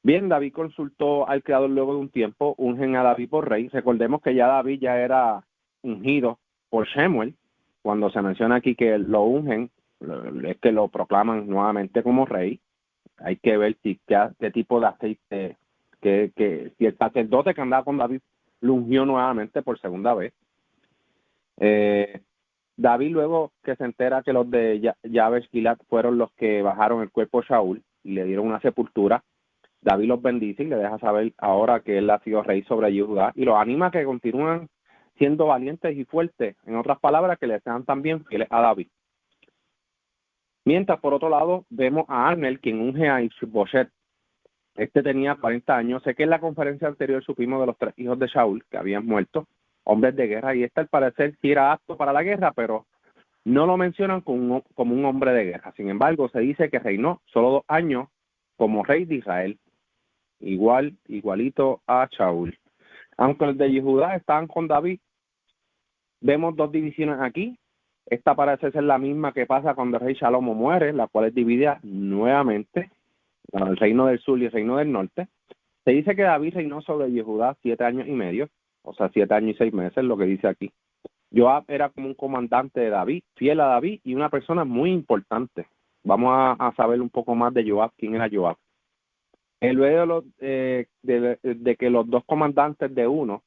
Bien, David consultó al creador luego de un tiempo, ungen a David por rey. Recordemos que ya David ya era ungido por Samuel. Cuando se menciona aquí que lo ungen, es que lo proclaman nuevamente como rey. Hay que ver qué tipo de aceite, si el sacerdote que andaba con David lo ungió nuevamente por segunda vez. David, luego que se entera que los de Jabes Gilead fueron los que bajaron el cuerpo de Saúl y le dieron una sepultura, David los bendice y le deja saber ahora que él ha sido rey sobre Judá y los anima a que continúen siendo valientes y fuertes. En otras palabras, que le sean también fieles a David. Mientras, por otro lado, vemos a Abner, quien unge a Isboset. Este tenía 40 años. Sé que en la conferencia anterior supimos de los 3 hijos de Saúl que habían muerto, hombres de guerra, y este al parecer sí era apto para la guerra, pero no lo mencionan como un hombre de guerra. Sin embargo, se dice que reinó solo 2 años como rey de Israel, igualito a Saúl. Aunque los de Judá estaban con David, vemos 2 divisiones aquí. Esta parece ser la misma que pasa cuando el rey Shalomo muere, la cual es dividida nuevamente, el reino del sur y el reino del norte. Se dice que David reinó sobre Judá 7 años y medio, o sea, 7 años y 6 meses, lo que dice aquí. Joab era como un comandante de David, fiel a David y una persona muy importante. Vamos a saber un poco más de Joab, quién era Joab. Luego de que los 2 comandantes de uno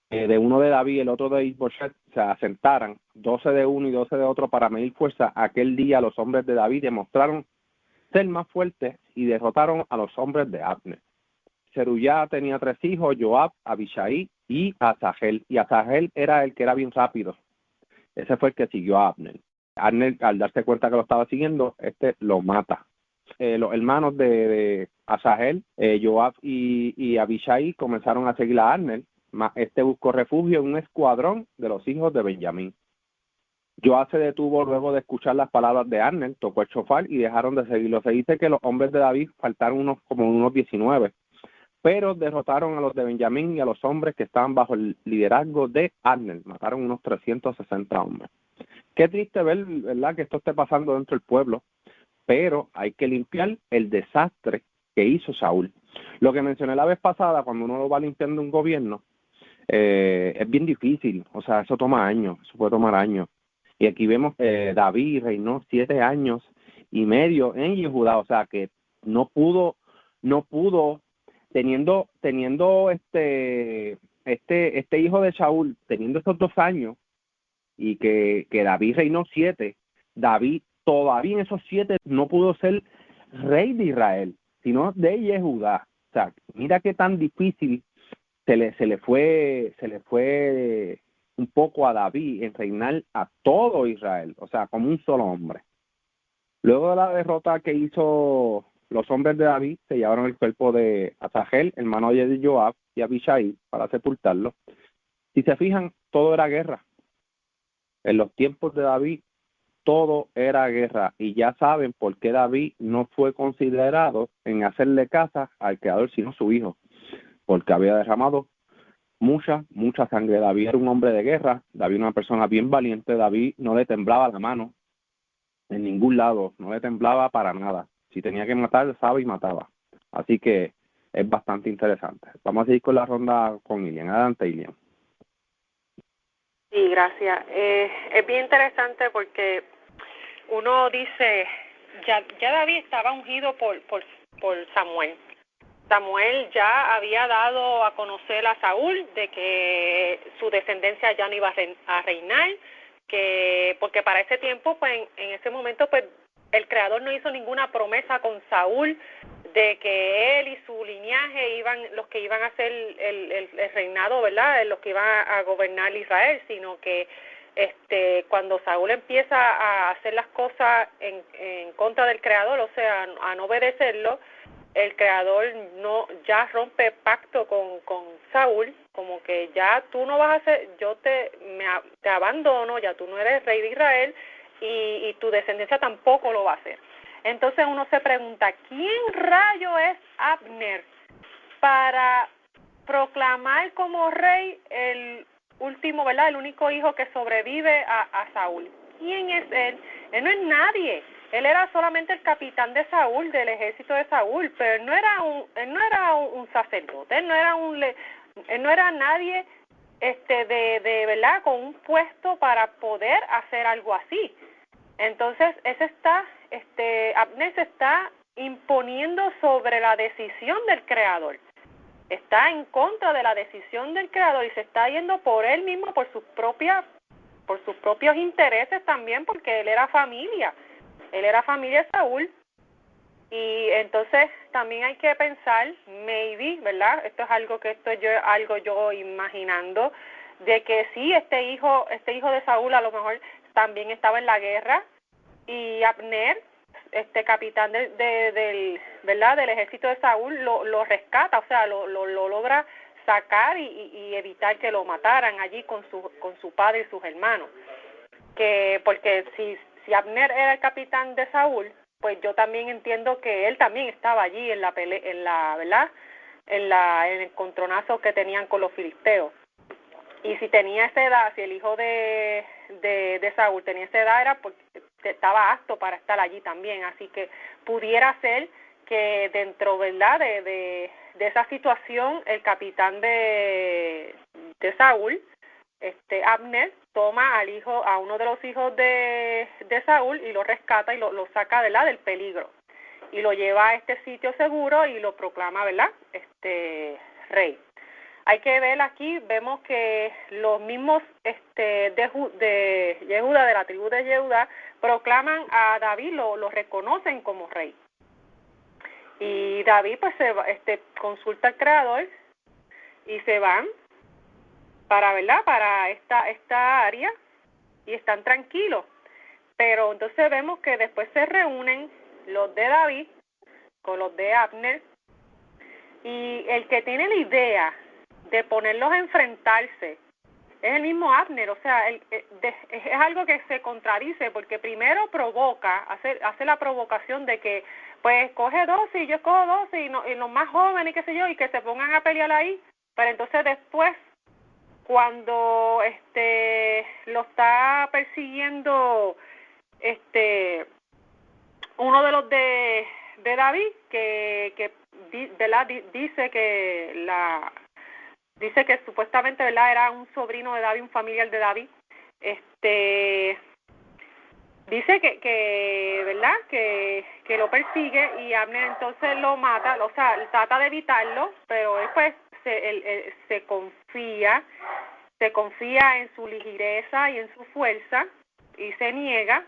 de David y el otro de Isboset, se asentaran, 12 de uno y 12 de otro, para medir fuerza, aquel día los hombres de David demostraron ser más fuertes y derrotaron a los hombres de Abner. Zerullá tenía 3 hijos, Joab, Abishai y Asahel. Y Asahel era el que era bien rápido. Ese fue el que siguió a Abner. Abner, al darse cuenta que lo estaba siguiendo, lo mata. Los hermanos de Asahel, Joab y Abishai, comenzaron a seguir a Abner. Este buscó refugio en un escuadrón de los hijos de Benjamín. Joab se detuvo luego de escuchar las palabras de Abner, tocó el shofar y dejaron de seguirlo. Se dice que los hombres de David faltaron como unos 19, pero derrotaron a los de Benjamín y a los hombres que estaban bajo el liderazgo de Abner. Mataron unos 360 hombres. Qué triste ver, ¿verdad?, que esto esté pasando dentro del pueblo, pero hay que limpiar el desastre que hizo Saúl. Lo que mencioné la vez pasada, cuando uno lo va limpiando un gobierno, es bien difícil. O sea, eso toma años, eso puede tomar años. Y aquí vemos que David reinó 7 años y medio en Judá, o sea que no pudo, teniendo este hijo de Saúl, teniendo estos 2 años, y que David reinó 7, David todavía en esos 7 no pudo ser rey de Israel, sino de Judá. O sea, mira qué tan difícil se le fue un poco a David en reinar a todo Israel, o sea, como un solo hombre. Luego de la derrota que hizo los hombres de David, se llevaron el cuerpo de Asahel, hermano de Joab, y Abishai para sepultarlo. Si se fijan, todo era guerra. En los tiempos de David, todo era guerra. Y ya saben por qué David no fue considerado en hacerle caza al creador, sino su hijo. Porque había derramado mucha sangre. David era un hombre de guerra. David era una persona bien valiente. David no le temblaba la mano en ningún lado. No le temblaba para nada. Si tenía que matar, sabe y mataba. Así que es bastante interesante. Vamos a seguir con la ronda con Ilian. Adelante, Ilian. Sí, gracias. Es bien interesante porque uno dice, ya David estaba ungido por Samuel. Samuel ya había dado a conocer a Saúl de que su descendencia ya no iba a reinar, porque para ese tiempo, pues en ese momento, pues el Creador no hizo ninguna promesa con Saúl de que él y su linaje los que iban a hacer el reinado, ¿verdad?, los que iban a gobernar Israel, sino que cuando Saúl empieza a hacer las cosas en contra del Creador, o sea, a no obedecerlo, el Creador ya rompe pacto con Saúl, como que ya tú no vas a hacer, yo te abandono, ya tú no eres rey de Israel y tu descendencia tampoco lo va a hacer. Entonces uno se pregunta, ¿quién rayo es Abner para proclamar como rey el último, ¿verdad?, el único hijo que sobrevive a Saúl? ¿Quién es él? Él no es nadie. Él era solamente el capitán de Saúl, del ejército de Saúl, pero él no era un sacerdote, él no era nadie de verdad con un puesto para poder hacer algo así. Entonces, Abner se está imponiendo sobre la decisión del Creador. Está en contra de la decisión del Creador y se está yendo por él mismo, por sus propios intereses también, porque él era familia de Saúl. Y entonces también hay que pensar, maybe, ¿verdad? Esto es algo yo imaginando, de que sí, este hijo de Saúl a lo mejor también estaba en la guerra, y Abner, capitán del ejército de Saúl, lo rescata, o sea, lo logra sacar y evitar que lo mataran allí con su padre y sus hermanos. Porque si Abner era el capitán de Saúl, pues yo también entiendo que él también estaba allí en el encontronazo que tenían con los filisteos. Y si tenía esa edad, si el hijo de Saúl tenía esa edad, era porque estaba apto para estar allí también. Así que pudiera ser que dentro, ¿verdad?, de esa situación, el capitán de Saúl, Abner, toma a uno de los hijos de Saúl y lo rescata y lo saca, ¿verdad?, del peligro. Y lo lleva a este sitio seguro y lo proclama, ¿verdad?, rey. Hay que ver aquí, vemos que los mismos de Yehuda, de la tribu de Yehuda, proclaman a David, lo reconocen como rey. Y David pues consulta al Creador y se van para esta área y están tranquilos. Pero entonces vemos que después se reúnen los de David con los de Abner, y el que tiene la idea de ponerlos a enfrentarse es el mismo Abner. O sea, es algo que se contradice, porque primero hace la provocación de que pues coge 12 y yo cojo 12 y los más jóvenes y qué sé yo, y que se pongan a pelear ahí. Pero entonces después, cuando lo está persiguiendo uno de los de David, que ¿verdad?, dice que supuestamente, ¿verdad?, era un sobrino de David, un familiar de David. Dice que ¿verdad?, que lo persigue, y Abner entonces lo mata, o sea, trata de evitarlo, pero él pues se confía en su ligereza y en su fuerza y se niega.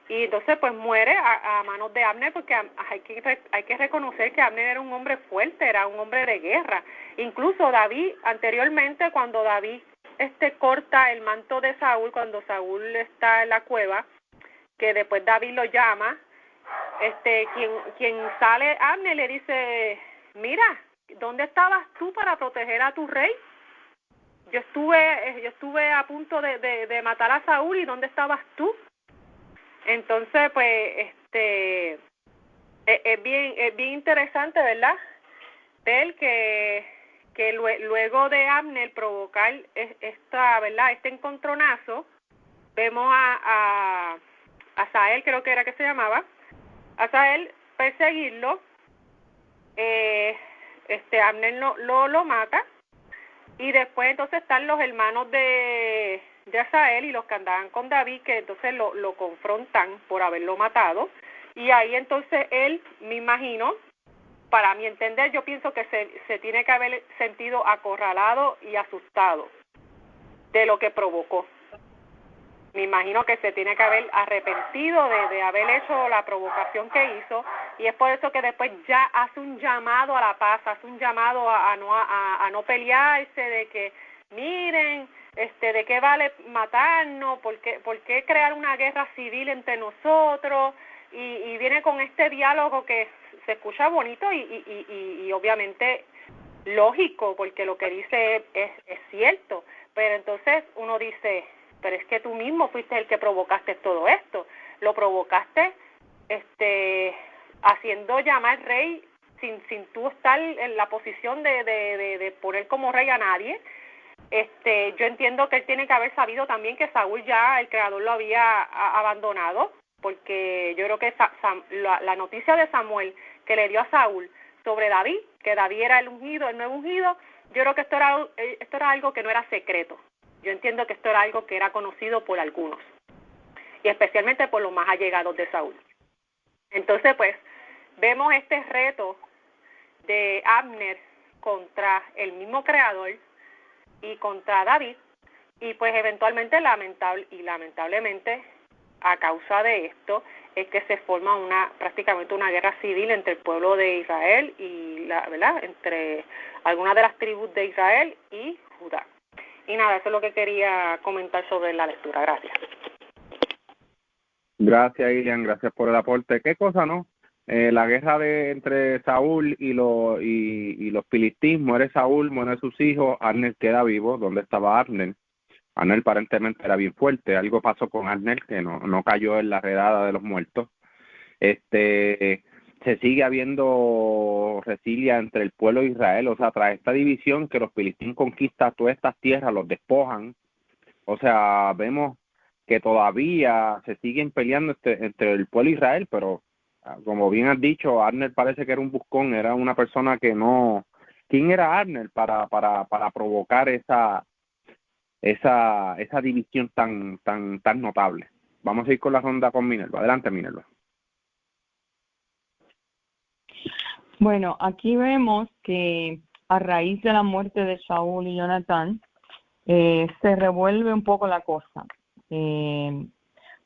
Y entonces pues muere a manos de Abner, porque hay que reconocer que Abner era un hombre fuerte, era un hombre de guerra. Incluso David, anteriormente, cuando David corta el manto de Saúl, cuando Saúl está en la cueva, que después David lo llama, quien sale, Abner, le dice: mira, ¿dónde estabas tú para proteger a tu rey? Yo estuve a punto de matar a Saúl, ¿y dónde estabas tú? Entonces, pues, es bien interesante, ¿verdad?, ver que luego de Abner provocar ¿verdad?, este encontronazo, vemos a Asael, creo que era que se llamaba, Asael perseguirlo. Abner lo mata, y después entonces están los hermanos de Asael y los que andaban con David, que entonces lo confrontan por haberlo matado. Y ahí entonces él, me imagino, para mi entender, yo pienso que se tiene que haber sentido acorralado y asustado de lo que provocó. Me imagino que se tiene que haber arrepentido de haber hecho la provocación que hizo, y es por eso que después ya hace un llamado a la paz, hace un llamado a no pelearse, de que miren, de qué vale matarnos, por qué crear una guerra civil entre nosotros, y viene con este diálogo que se escucha bonito y obviamente lógico, porque lo que dice es cierto. Pero entonces uno dice: pero es que tú mismo fuiste el que provocaste todo esto. Lo provocaste haciendo llamar rey sin tú estar en la posición de poner como rey a nadie. Yo entiendo que él tiene que haber sabido también que Saúl ya, el Creador, lo había abandonado, porque yo creo que la noticia de Samuel que le dio a Saúl sobre David, que David era el ungido, el nuevo ungido, yo creo que esto era algo que no era secreto. Yo entiendo que esto era algo que era conocido por algunos, y especialmente por los más allegados de Saúl. Entonces, pues, vemos este reto de Abner contra el mismo creador y contra David, y pues eventualmente, lamentablemente, a causa de esto, es que se forma prácticamente una guerra civil entre el pueblo de Israel y ¿verdad? Entre algunas de las tribus de Israel y Judá. Y nada, eso es lo que quería comentar sobre la lectura. Gracias. Gracias, Ilian, gracias por el aporte. ¿Qué cosa, no? La guerra entre Saúl y los filisteos, muere Saúl, mueren sus hijos, Abner queda vivo. ¿Dónde estaba Abner? Abner aparentemente era bien fuerte. Algo pasó con Abner que no cayó en la redada de los muertos. Se sigue habiendo resiliencia entre el pueblo de Israel. O sea, tras esta división que los filisteos conquistan todas estas tierras, los despojan. O sea, vemos que todavía se siguen peleando entre el pueblo de Israel, pero como bien has dicho, Abner parece que era un buscón, era una persona que no... ¿Quién era Abner para provocar esa división tan notable? Vamos a ir con la ronda con Minerva. Adelante, Minerva. Bueno, aquí vemos que a raíz de la muerte de Saúl y Jonatán, se revuelve un poco la cosa.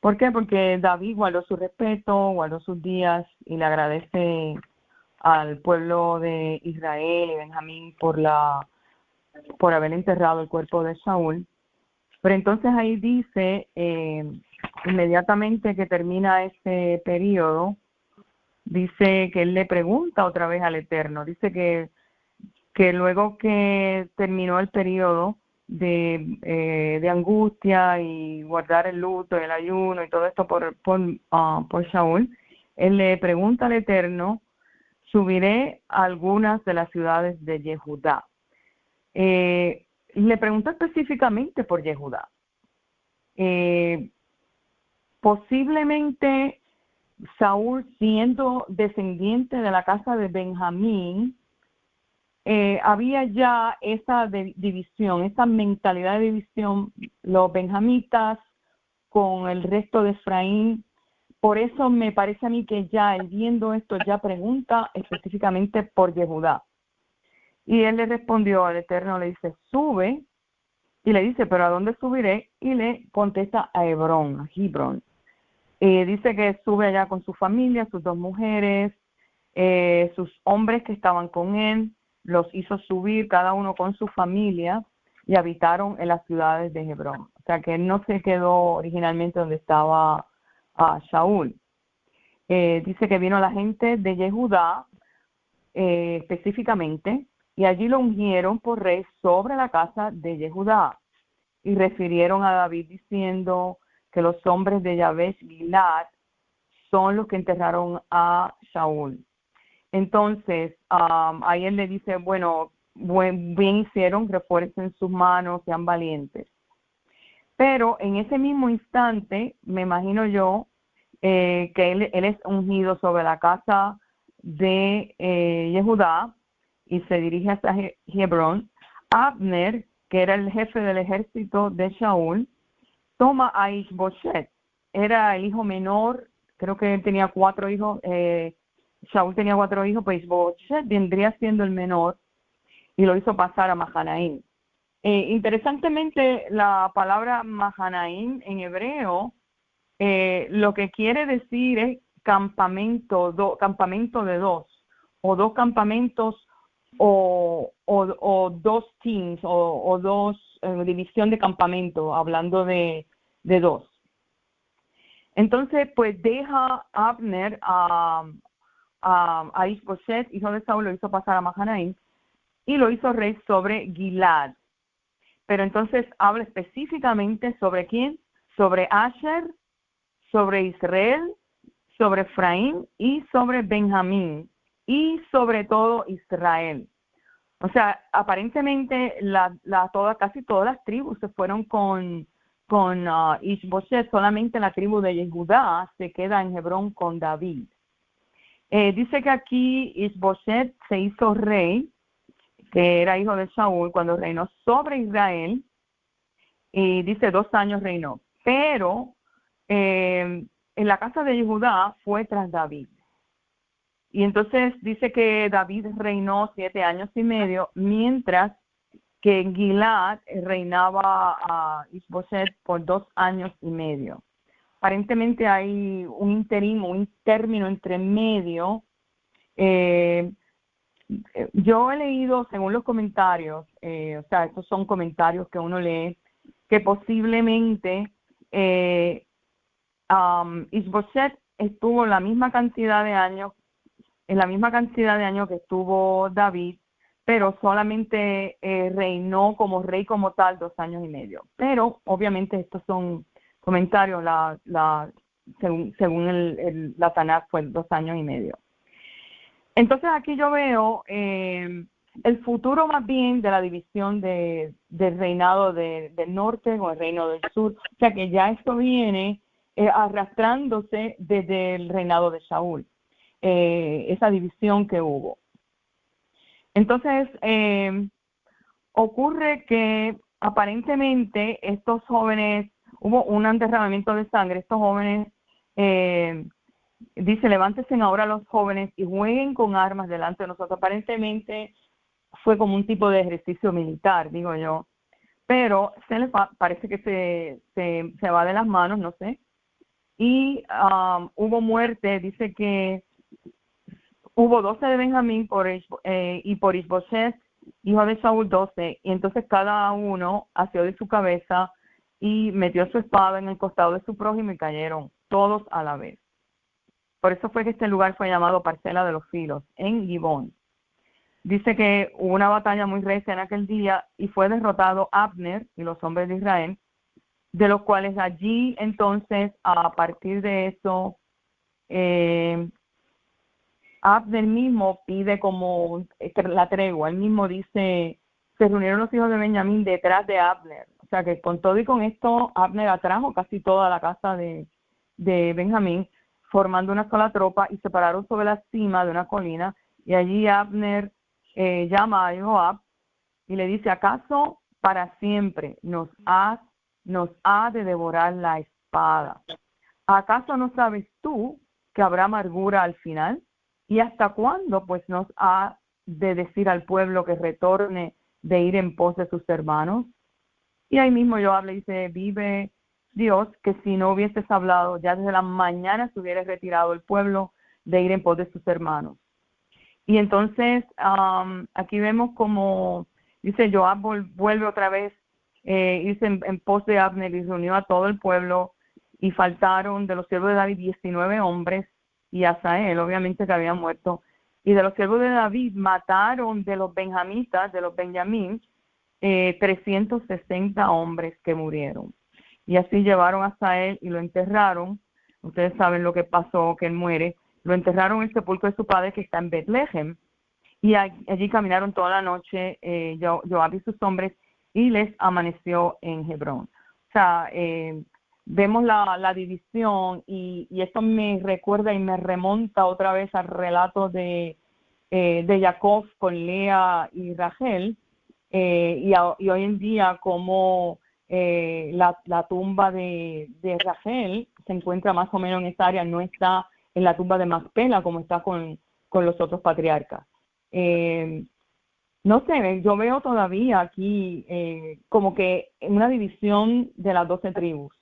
¿Por qué? Porque David guardó su respeto, guardó sus días y le agradece al pueblo de Israel y Benjamín por haber enterrado el cuerpo de Saúl. Pero entonces ahí dice, inmediatamente que termina ese periodo, dice que él le pregunta otra vez al Eterno. Dice que luego que terminó el periodo de angustia y guardar el luto, el ayuno y todo esto por Saúl, él le pregunta al Eterno, subiré a algunas de las ciudades de Yehudá. Le pregunta específicamente por Yehudá. Posiblemente Saúl, siendo descendiente de la casa de Benjamín, había ya esa división, esa mentalidad de división, los benjamitas con el resto de Efraín. Por eso me parece a mí que ya él viendo esto ya pregunta específicamente por Yehudá. Y él le respondió al Eterno, le dice, sube, y le dice, pero ¿a dónde subiré? Y le contesta a Hebrón, a Hebrón. Dice que sube allá con su familia, sus 2 mujeres, sus hombres que estaban con él, los hizo subir cada uno con su familia y habitaron en las ciudades de Hebrón. O sea que él no se quedó originalmente donde estaba Saúl. Dice que vino la gente de Yehudá específicamente y allí lo ungieron por rey sobre la casa de Yehudá y refirieron a David diciendo que los hombres de Yabesh Gilad son los que enterraron a Saúl. Entonces, ahí él le dice, bueno, bien hicieron, refuercen sus manos, sean valientes. Pero en ese mismo instante, me imagino yo, que él es ungido sobre la casa de Yehudá y se dirige hacia Hebrón. Abner, que era el jefe del ejército de Saúl, toma a Ishbosheth, era el hijo menor, creo que él tenía 4 hijos, Saúl tenía 4 hijos, pues Ishbosheth vendría siendo el menor y lo hizo pasar a Mahanaim. Interesantemente, la palabra Mahanaim en hebreo lo que quiere decir es campamento de 2, o 2 campamentos, o 2 teams, o 2 división de campamento, hablando de 2. Entonces, pues deja Abner a Ishbosheth, hijo de Saúl, lo hizo pasar a Mahanaim, y lo hizo rey sobre Gilad. Pero entonces habla específicamente sobre quién, sobre Asher, sobre Israel, sobre Efraín y sobre Benjamín y sobre todo Israel. O sea, aparentemente casi todas las tribus se fueron con con Ishbosheth, solamente la tribu de Judá se queda en Hebrón con David. Dice que aquí Ishbosheth se hizo rey, que era hijo de Saúl, cuando reinó sobre Israel, y dice 2 años reinó, pero en la casa de Judá fue tras David. Y entonces dice que David reinó 7 años y medio, mientras que en Gilad reinaba a Ishbosheth por 2 años y medio. Aparentemente hay un interino, un término entre medio. Yo he leído, según los comentarios, o sea, estos son comentarios que uno lee, que posiblemente Ishbosheth estuvo la misma cantidad de años, en la misma cantidad de años que estuvo David, pero solamente reinó como rey como tal 2 años y medio. Pero obviamente estos son comentarios, según la Tanakh fue 2 años y medio. Entonces aquí yo veo el futuro más bien de la división del reinado del norte con el reino del sur. O sea que ya esto viene arrastrándose desde el reinado de Saúl, esa división que hubo. Entonces ocurre que aparentemente estos jóvenes, hubo un derramamiento de sangre, estos jóvenes dice, levántense ahora los jóvenes y jueguen con armas delante de nosotros. Aparentemente fue como un tipo de ejercicio militar, digo yo, pero parece que se va de las manos, no sé. Y hubo muerte, dice que hubo 12 de Benjamín y por Ishbosheth, hijo de Saúl, 12, y entonces cada uno asió de su cabeza y metió su espada en el costado de su prójimo y cayeron todos a la vez. Por eso fue que este lugar fue llamado Parcela de los Filos, en Gibón. Dice que hubo una batalla muy recia en aquel día y fue derrotado Abner y los hombres de Israel, de los cuales allí entonces, a partir de eso, Abner mismo pide como la tregua. Él mismo dice, se reunieron los hijos de Benjamín detrás de Abner. O sea que con todo y con esto, Abner atrajo casi toda la casa de Benjamín, formando una sola tropa, y se pararon sobre la cima de una colina, y allí Abner llama a Joab y le dice, ¿acaso para siempre nos ha de devorar la espada? ¿Acaso no sabes tú que habrá amargura al final? ¿Y hasta cuándo pues nos ha de decir al pueblo que retorne de ir en pos de sus hermanos? Y ahí mismo Joab le dice, vive Dios, que si no hubieses hablado, ya desde la mañana se hubiera retirado el pueblo de ir en pos de sus hermanos. Y entonces aquí vemos como, dice, Joab vuelve otra vez, irse en pos de Abner y reunió a todo el pueblo, y faltaron de los siervos de David 19 hombres, y Asael, obviamente, que había muerto. Y de los siervos de David mataron de los benjamitas, de los Benjamín, 360 hombres que murieron. Y así llevaron a Asael y lo enterraron. Ustedes saben lo que pasó, que él muere. Lo enterraron en el sepulcro de su padre, que está en Betlehem. Y allí caminaron toda la noche Joab y sus hombres, y les amaneció en Hebrón. O sea, vemos la división, y esto me recuerda y me remonta otra vez al relato de Jacob con Lea y Rachel, y hoy en día como la tumba de Rachel se encuentra más o menos en esa área, no está en la tumba de Macpela como está con los otros patriarcas. No sé, yo veo todavía aquí como que una división de las 12 tribus.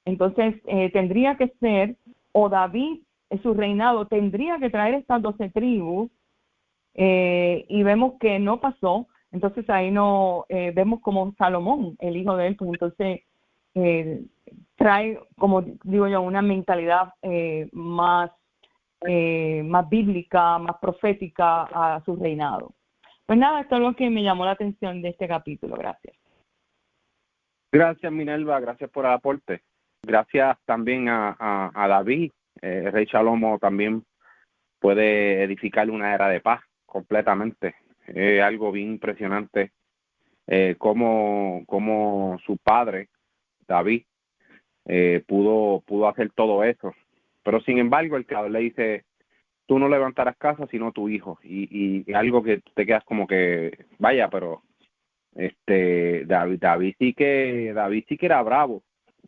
Entonces tendría que ser, o David en su reinado tendría que traer estas 12 tribus, y vemos que no pasó. Entonces ahí no vemos como Salomón, el hijo de él, pues entonces trae, como digo yo, una mentalidad más bíblica, más profética a su reinado. Pues nada, esto es lo que me llamó la atención de este capítulo. Gracias. Gracias, Minerva, gracias por el aporte. Gracias también a David. Rey Salomo también puede edificar una era de paz completamente. Es algo bien impresionante como su padre, David, pudo hacer todo eso. Pero sin embargo, el creador le dice, tú no levantarás casa sino tu hijo, y algo que te quedas como que, vaya, pero David sí que era bravo,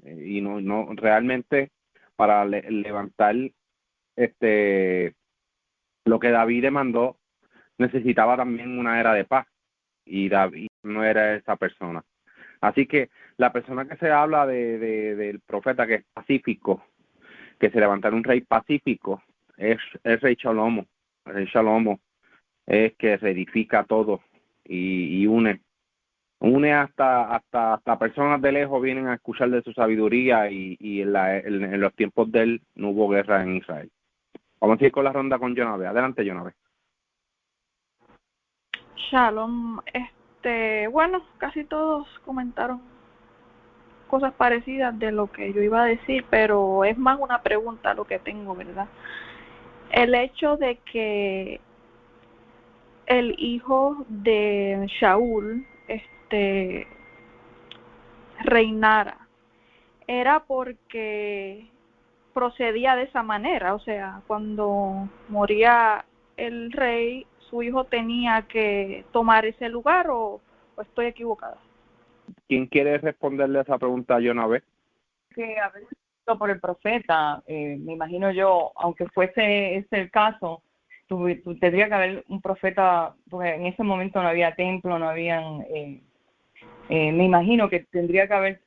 y no realmente para levantar lo que David demandó necesitaba también una era de paz, y David no era esa persona. Así que la persona que se habla del profeta que es pacífico, que se levantara un rey pacífico, es rey Shalomo. El rey Shalomo es que reedifica todo y une hasta personas de lejos vienen a escuchar de su sabiduría, y en los tiempos de él no hubo guerra en Israel. Vamos a ir con la ronda con Jonabe. Adelante, Jonabe. Shalom, bueno, casi todos comentaron cosas parecidas de lo que yo iba a decir, pero es más una pregunta lo que tengo, ¿verdad? El hecho de que el hijo de Shaul, reinara, era porque procedía de esa manera, o sea, cuando moría el rey, su hijo tenía que tomar ese lugar, o estoy equivocada. ¿Quién quiere responderle a esa pregunta a Jonabe? Que haber sido por el profeta, me imagino yo, aunque fuese ese el caso, tú tendría que haber un profeta, porque en ese momento no había templo, no habían, me imagino que tendría que haber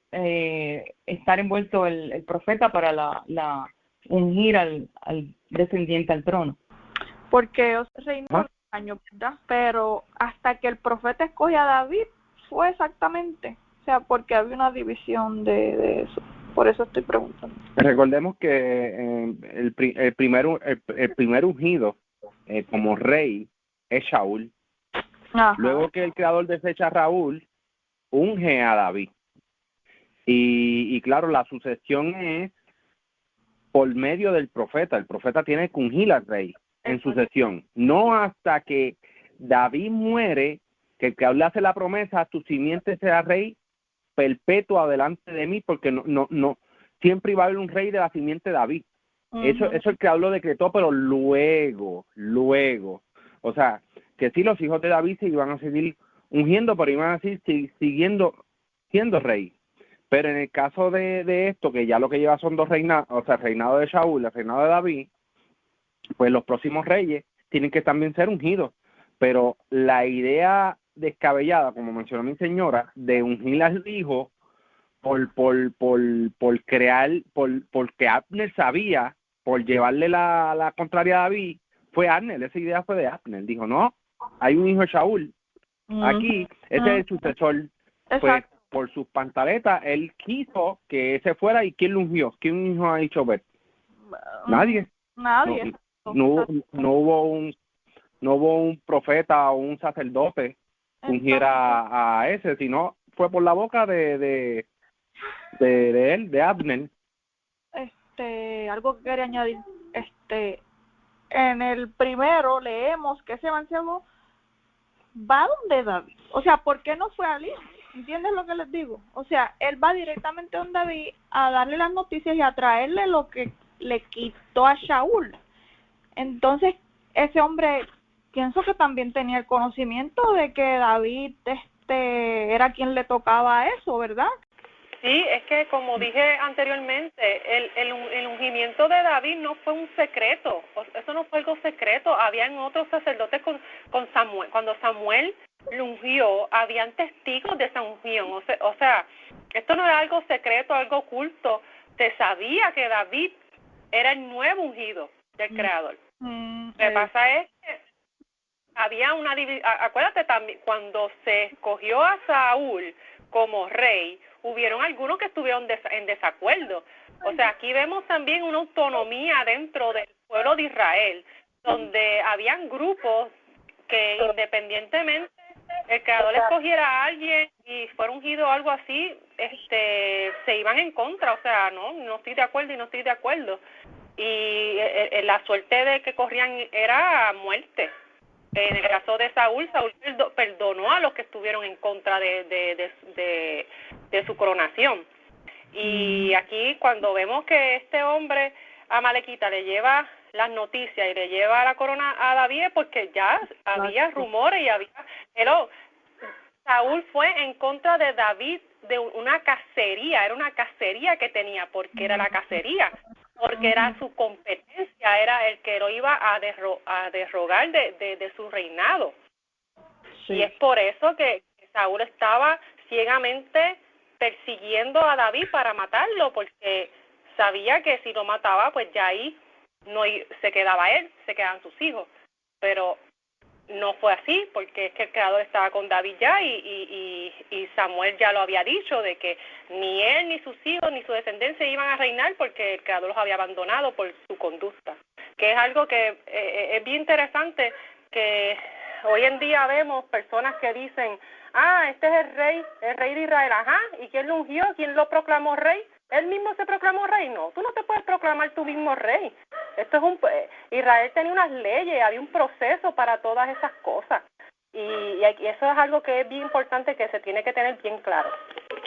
estar envuelto el profeta para la ungir al descendiente al trono. Porque reinó un año, ¿verdad? Pero hasta que el profeta escoge a David fue exactamente, o sea, porque había una división de eso. Por eso estoy preguntando. Recordemos que el primer ungido como rey es Shaul. Ajá. Luego que el creador desecha a Raúl, unge a David. Y claro, la sucesión es por medio del profeta. El profeta tiene que ungir al rey en sucesión. No hasta que David muere, que el creador le hace la promesa, tu simiente será rey perpetuo delante de mí, porque no siempre iba a haber un rey de la simiente de David. Eso el creador lo decretó, pero luego, o sea, que sí, los hijos de David se iban a seguir ungiendo, pero iban a seguir siguiendo siendo rey. Pero en el caso de esto, que ya lo que lleva son dos reinados, o sea, el reinado de Shaul, el reinado de David, pues los próximos reyes tienen que también ser ungidos. Pero la idea descabellada, como mencionó mi señora, de ungir al hijo porque Abner sabía, por llevarle la contraria a David, fue Abner. Esa idea fue de Abner. Dijo, no, hay un hijo de Shaul aquí, ese es el sucesor. Pues por sus pantaletas él quiso que ese fuera, y ¿quién lo ungió? ¿Quién hijo ha dicho ver? Nadie. No hubo un profeta o un sacerdote que ungiera a ese, sino fue por la boca de él, de Abner. Algo que quería añadir, en el primero leemos que ese mancebo va donde David, o sea, ¿por qué no fue Ali? ¿Entiendes lo que les digo? O sea, él va directamente donde David a darle las noticias y a traerle lo que le quitó a Shaul. Entonces, ese hombre, pienso que también tenía el conocimiento de que David era quien le tocaba eso, ¿verdad? Sí, es que como dije anteriormente, el ungimiento de David no fue un secreto, eso no fue algo secreto, habían otros sacerdotes con Samuel, cuando Samuel lo ungió, habían testigos de esa unción, o sea, esto no era algo secreto, algo oculto, se sabía que David era el nuevo ungido del Creador. Lo que pasa es que había una división, acuérdate también, cuando se escogió a Saúl como rey, hubieron algunos que estuvieron en desacuerdo. O sea, aquí vemos también una autonomía dentro del pueblo de Israel, donde habían grupos que independientemente el creador escogiera a alguien y fuera ungido o algo así, se iban en contra. O sea, no estoy de acuerdo y no estoy de acuerdo. Y la suerte de que corrían era muerte. En el caso de Saúl perdonó a los que estuvieron en contra de su coronación. Y aquí cuando vemos que este hombre amalequita le lleva las noticias y le lleva la corona a David, porque ya había rumores y había... Saúl fue en contra de David de una cacería, era una cacería que tenía, porque era la cacería, porque era su competencia, era el que lo iba a derrogar de su reinado. Sí. Y es por eso que Saúl estaba ciegamente persiguiendo a David para matarlo, porque sabía que si lo mataba, pues ya ahí no se quedaba él, se quedaban sus hijos. Pero no fue así, porque es que el Creador estaba con David ya y Samuel ya lo había dicho, de que ni él, ni sus hijos, ni su descendencia iban a reinar porque el Creador los había abandonado por su conducta. Que es algo que es bien interesante, que hoy en día vemos personas que dicen, este es el rey de Israel, ¿y quién lo ungió? ¿Quién lo proclamó rey? ¿Él mismo se proclamó rey? No, tú no te puedes proclamar tú mismo rey. Esto es Israel tenía unas leyes, había un proceso para todas esas cosas. Y eso es algo que es bien importante, que se tiene que tener bien claro.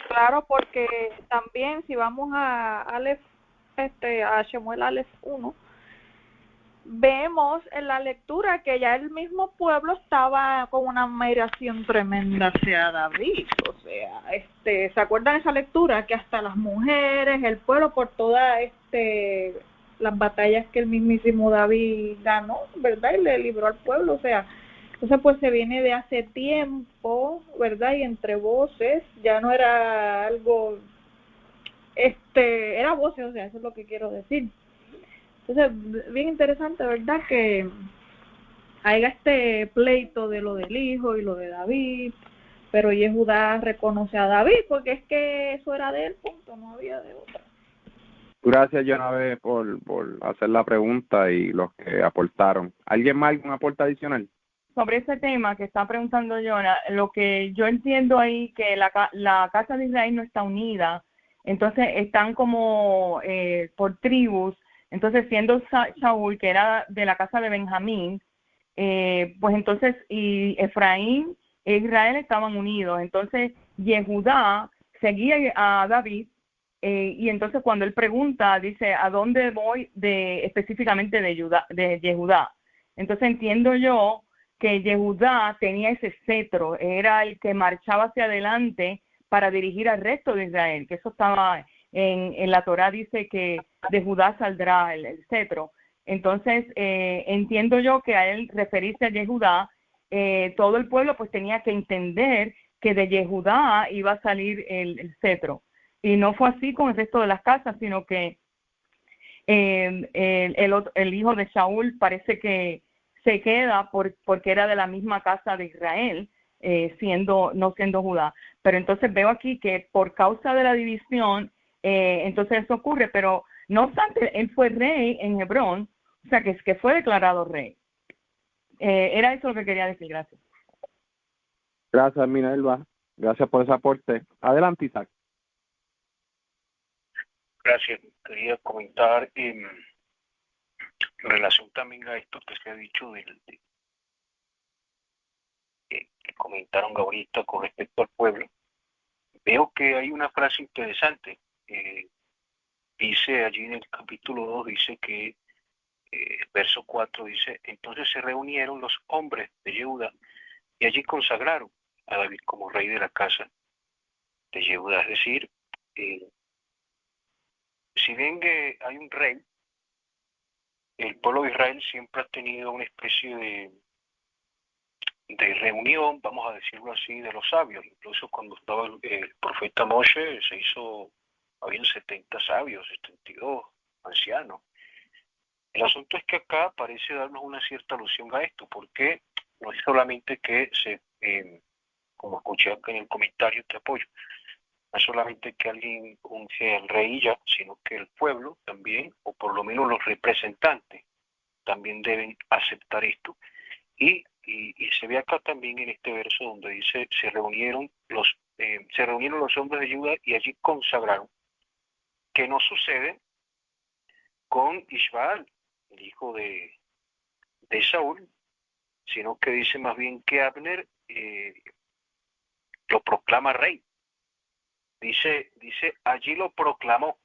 Claro, porque también si vamos a Shemuel Aleph 1, vemos en la lectura que ya el mismo pueblo estaba con una admiración tremenda hacia David. O sea, ¿se acuerdan de esa lectura? Que hasta las mujeres, el pueblo, por todas las batallas que el mismísimo David ganó, ¿verdad? Y le libró al pueblo, o sea, entonces pues se viene de hace tiempo, ¿verdad? Y entre voces, ya no era algo, era voces, o sea, eso es lo que quiero decir. Entonces, bien interesante, ¿verdad? Que haya este pleito de lo del hijo y lo de David, pero Yehudá reconoce a David porque es que eso era de él, punto, no había de otra. Gracias, Jonave, por hacer la pregunta y los que aportaron. ¿Alguien más algún aporte adicional? Sobre ese tema que está preguntando Jonah, lo que yo entiendo ahí que la casa de Israel no está unida, entonces están como por tribus. Entonces, siendo Saúl, que era de la casa de Benjamín, pues entonces, y Efraín e Israel estaban unidos. Entonces, Yehudá seguía a David, y entonces cuando él pregunta, dice, ¿a dónde voy específicamente de Yehudá? Entonces entiendo yo que Yehudá tenía ese cetro, era el que marchaba hacia adelante para dirigir al resto de Israel, que eso estaba en la Torá, dice que de Judá saldrá el cetro. Entonces, entiendo yo que a él referirse a Yehudá, todo el pueblo pues tenía que entender que de Yehudá iba a salir el cetro. Y no fue así con el resto de las casas, sino que el hijo de Saúl parece que se queda porque era de la misma casa de Israel, no siendo Judá. Pero entonces veo aquí que por causa de la división, entonces eso ocurre, pero no obstante, él fue rey en Hebrón, o sea que fue declarado rey. Era eso lo que quería decir, gracias. Gracias, Minerva. Gracias por ese aporte. Adelante, Isaac. Gracias. Quería comentar en relación también a esto que se ha dicho que comentaron ahorita con respecto al pueblo. Veo que hay una frase interesante. Dice allí en el capítulo 2, dice que verso 4 dice, entonces se reunieron los hombres de Yehudá y allí consagraron a David como rey de la casa de Yehudá. Es decir, si bien que hay un rey, el pueblo de Israel siempre ha tenido una especie de reunión, vamos a decirlo así, de los sabios. Incluso cuando estaba el profeta Moshe, habían 70 sabios, 72 ancianos. El asunto es que acá parece darnos una cierta alusión a esto, porque no es solamente que como escuché acá en el comentario, te apoyo, no es solamente que alguien unge al rey y ya, sino que el pueblo también, o por lo menos los representantes, también deben aceptar esto. Y se ve acá también en este verso donde dice, se reunieron los hombres de Judá y allí consagraron, que no sucede con Ishbaal, el hijo de Saúl, sino que dice más bien que Abner lo proclama rey. dice, allí lo proclamó,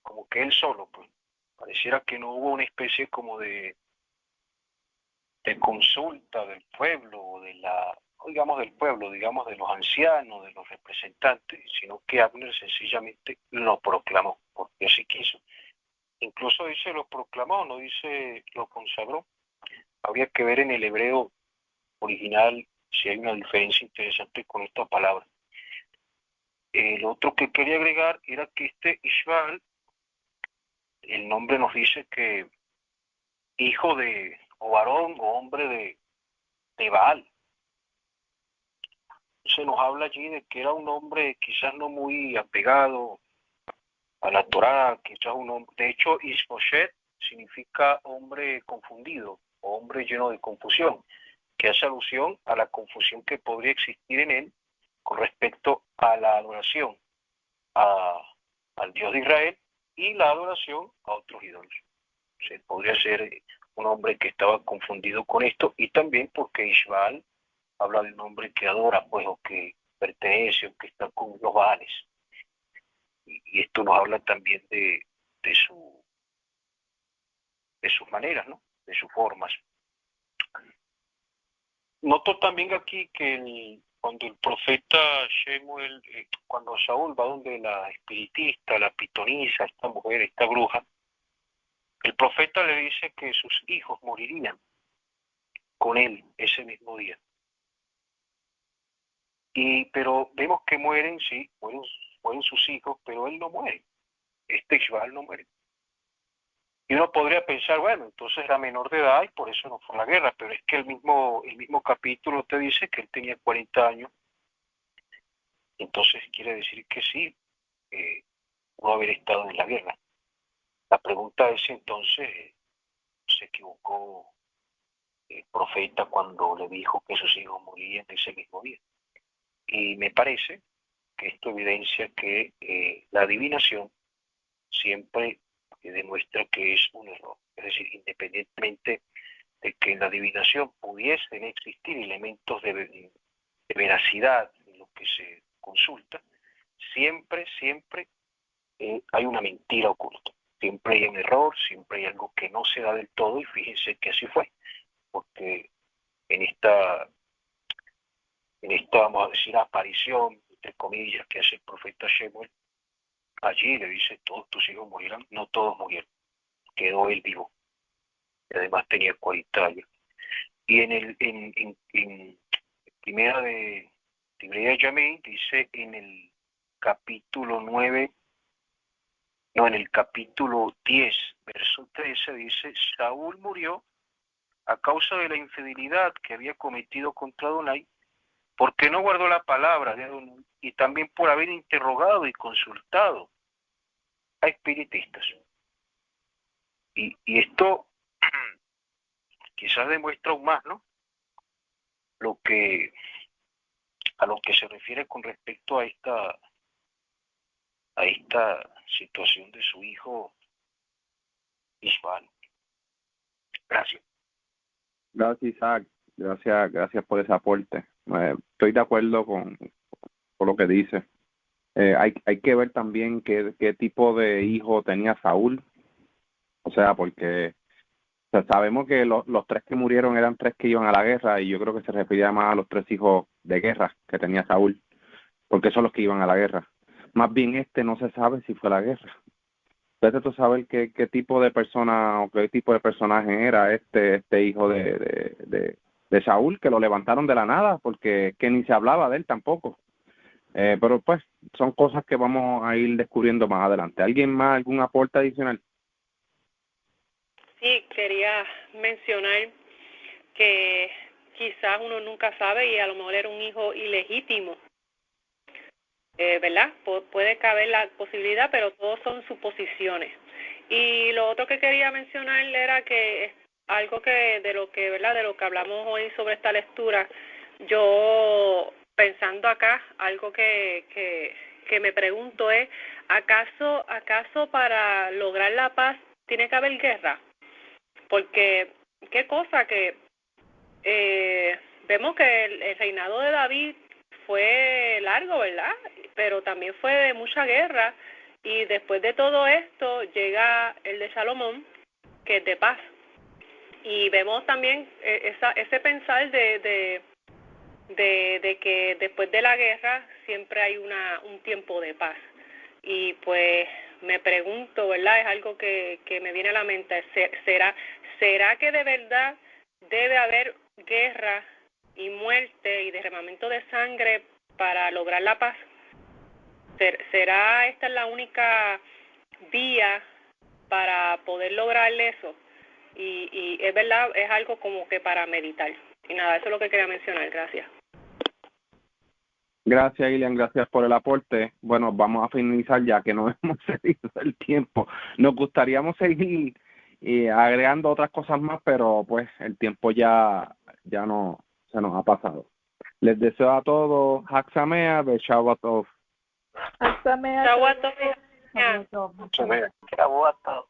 como que él solo, pues. Pareciera que no hubo una especie como de consulta del pueblo, o de la, no digamos del pueblo, digamos de los ancianos, de los representantes, sino que Abner sencillamente lo proclamó, porque así quiso. Incluso dice lo proclamó, no dice lo consagró. Habría que ver en el hebreo original si hay una diferencia interesante con esta palabra. El otro que quería agregar era que este Ishbaal, el nombre nos dice que hijo de, o varón, o hombre de Baal. Se nos habla allí de que era un hombre quizás no muy apegado a la Torá, quizás un hombre, de hecho Ishboshet significa hombre confundido, o hombre lleno de confusión, que hace alusión a la confusión que podría existir en él con respecto a la adoración al Dios de Israel y la adoración a otros ídolos. Se podría ser un hombre que estaba confundido con esto, y también porque Ishbaal habla de un hombre que adora, pues, o que pertenece, o que está con los Baales. Y esto nos habla también de sus maneras, ¿no? De sus formas. Noto también aquí que cuando el profeta Shemuel, cuando Saúl va donde la espiritista, la pitonisa, esta mujer, esta bruja, el profeta le dice que sus hijos morirían con él ese mismo día. Pero vemos que mueren, sí, mueren sus hijos, pero él no muere. Este Ishbaal no muere. Y uno podría pensar, bueno, entonces era menor de edad y por eso no fue a la guerra, pero es que el mismo capítulo te dice que él tenía 40 años, entonces quiere decir que sí, pudo haber estado en la guerra. La pregunta es entonces, ¿se equivocó el profeta cuando le dijo que sus hijos morían ese mismo día? Y me parece que esto evidencia que la adivinación siempre demuestra que es un error. Es decir, independientemente de que en la adivinación pudiesen existir elementos de veracidad en lo que se consulta, siempre hay una mentira oculta. Siempre hay un error, siempre hay algo que no se da del todo, y fíjense que así fue, porque en esta, vamos a decir, aparición, entre comillas, que hace el profeta Shemuel, allí le dice, todos tus hijos morirán. No todos murieron, quedó él vivo, y además tenía 40 años. Y en primera de Tibreya Yamei dice en el capítulo 9, no, en el capítulo 10, verso 13, dice, Saúl murió a causa de la infidelidad que había cometido contra Adonai, porque no guardó la palabra de Adonai, y también por haber interrogado y consultado a espiritistas. Y esto quizás demuestra aún más, ¿no?, a lo que se refiere con respecto a esta situación de su hijo Ishbaal. Gracias. Gracias, Isaac. Gracias por ese aporte. Estoy de acuerdo con lo que dice. Hay que ver también qué tipo de hijo tenía Saúl. O sea, porque sabemos que los 3 que murieron eran 3 que iban a la guerra, y yo creo que se refería más a los 3 hijos de guerra que tenía Saúl, porque son los que iban a la guerra. Más bien no se sabe si fue a la guerra. Entonces tú sabes qué tipo de persona o qué tipo de personaje era este hijo de Saúl, que lo levantaron de la nada, porque que ni se hablaba de él tampoco. Pero pues son cosas que vamos a ir descubriendo más adelante. ¿Alguien más, algún aporte adicional? Sí, quería mencionar que quizás uno nunca sabe y a lo mejor era un hijo ilegítimo, ¿verdad? Puede caber la posibilidad, pero todos son suposiciones. Y lo otro que quería mencionar era que es algo que de lo que hablamos hoy sobre esta lectura, yo pensando acá, algo que me pregunto es, ¿acaso para lograr la paz tiene que haber guerra? Porque qué cosa que vemos que el reinado de David fue largo, ¿verdad? pero también fue de mucha guerra, y después de todo esto llega el de Salomón, que es de paz. Y vemos también ese pensar de que después de la guerra siempre hay un tiempo de paz. Y pues me pregunto, ¿verdad? Es algo que me viene a la mente. ¿Será que de verdad debe haber guerra y muerte y derramamiento de sangre para lograr la paz? ¿Será esta la única vía para poder lograr eso? Y es verdad, es algo como que para meditar. Y nada, eso es lo que quería mencionar. Gracias. Gracias, Ilian, gracias por el aporte. Bueno, vamos a finalizar ya que no hemos seguido el tiempo. Nos gustaría seguir agregando otras cosas más, pero pues el tiempo ya no se nos ha pasado. Les deseo a todos Haxamea, Beshabatov. Haxamea. Shavuot Tov. Shavuot Tov.